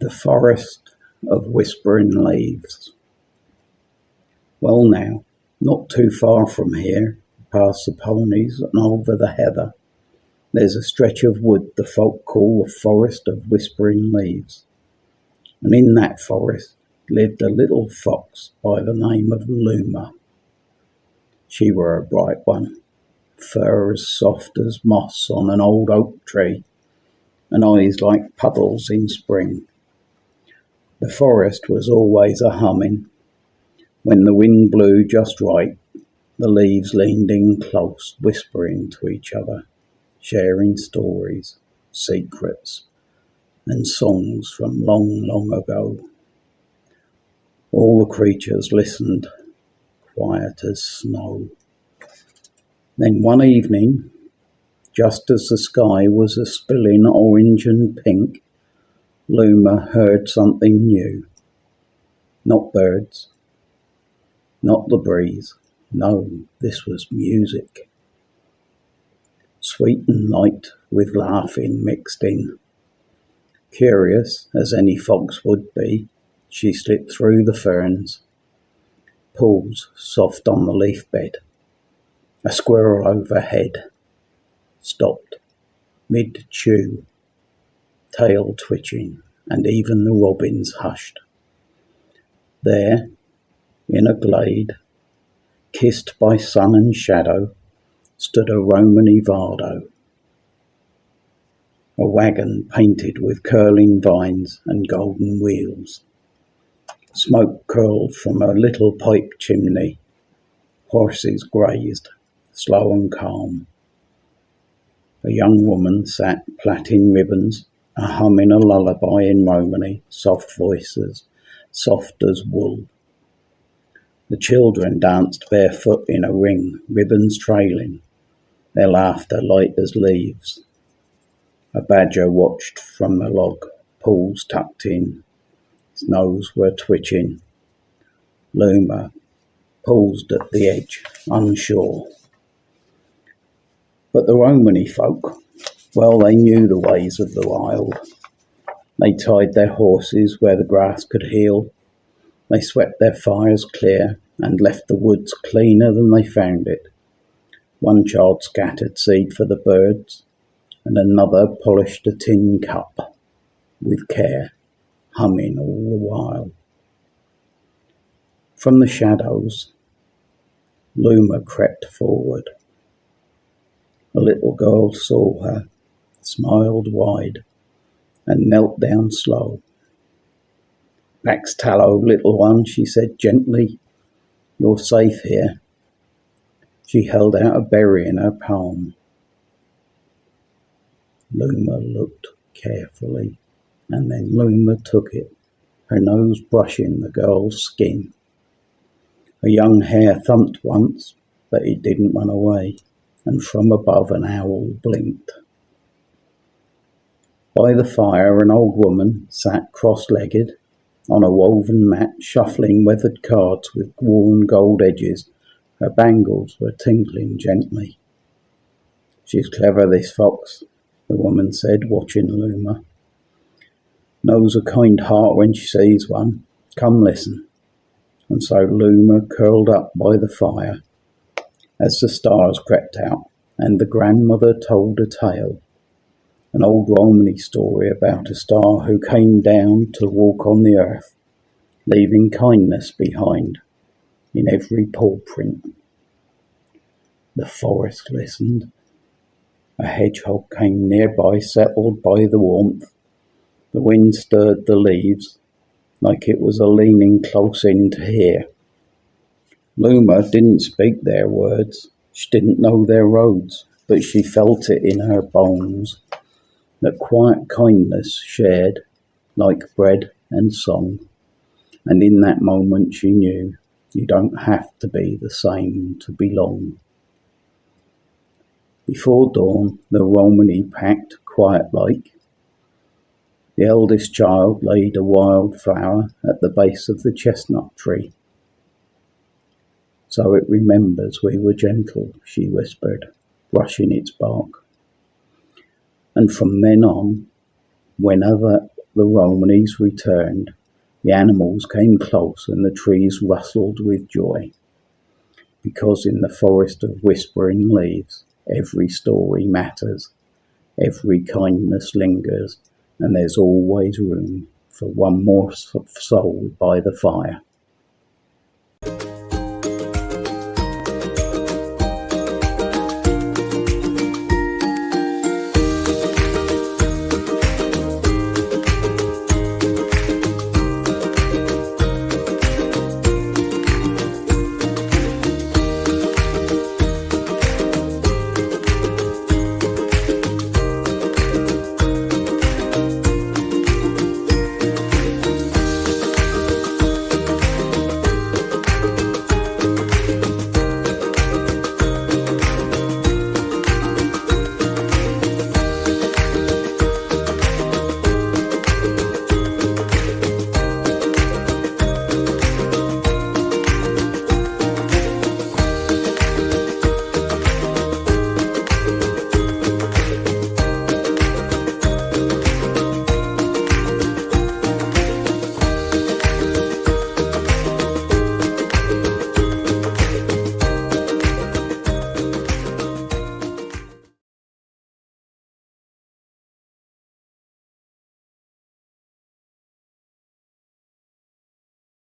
The Forest of Whispering Leaves. Well now, not too far from here, past the ponies and over the heather, there's a stretch of wood the folk call the Forest of Whispering Leaves. And in that forest lived a little fox by the name of Luma. She were a bright one, fur as soft as moss on an old oak tree, and eyes like puddles in spring. The forest was always a-humming. When the wind blew just right, the leaves leaned in close, whispering to each other, sharing stories, secrets, and songs from long, long ago. All the creatures listened, quiet as snow. Then one evening, just as the sky was a-spilling orange and pink, Luma heard something new. Not birds, not the breeze. No, this was music. Sweet and light with laughing mixed in. Curious as any fox would be, she slipped through the ferns. Pools soft on the leaf bed. A squirrel overhead. Stopped, mid-chew. Tail twitching, and even the robins hushed. There, in a glade, kissed by sun and shadow, stood a Romany Vardo. A wagon painted with curling vines and golden wheels. Smoke curled from a little pipe chimney. Horses grazed, slow and calm. A young woman sat plaiting ribbons, humming a lullaby in Romany, soft voices, soft as wool. The children danced barefoot in a ring, ribbons trailing, their laughter light as leaves. A badger watched from the log, paws tucked in, his nose were twitching. Luma paused at the edge, unsure. But the Romany folk, well, they knew the ways of the wild. They tied their horses where the grass could heal. They swept their fires clear and left the woods cleaner than they found it. One child scattered seed for the birds, and another polished a tin cup with care, humming all the while. From the shadows, Luma crept forward. A little girl saw her, smiled wide, and knelt down slow. "Back's tallow, little one," she said gently. "You're safe here." She held out a berry in her palm. Luma looked carefully, and then Luma took it, her nose brushing the girl's skin. A young hare thumped once, but it didn't run away, and from above an owl blinked. By the fire an old woman sat cross-legged on a woven mat, shuffling weathered cards with worn gold edges. Her bangles were tinkling gently. "She's clever, this fox," the woman said, watching Luma. "Knows a kind heart when she sees one. Come listen." And so Luma curled up by the fire as the stars crept out, and the grandmother told a tale. An old Romany story about a star who came down to walk on the earth, leaving kindness behind in every paw print. The forest listened. A hedgehog came nearby, settled by the warmth. The wind stirred the leaves, like it was leaning close in to hear. Luma didn't speak their words, she didn't know their roads, but she felt it in her bones. That quiet kindness shared, like bread and song. And in that moment she knew, you don't have to be the same to belong. Before dawn, the Romany packed quiet-like. The eldest child laid a wild flower at the base of the chestnut tree. "So it remembers we were gentle," she whispered, brushing its bark. And from then on, whenever The Romanis returned. The animals came close and the trees rustled with joy. Because in the forest of whispering leaves, every story matters, every kindness lingers, and there's always room for one more soul by the fire.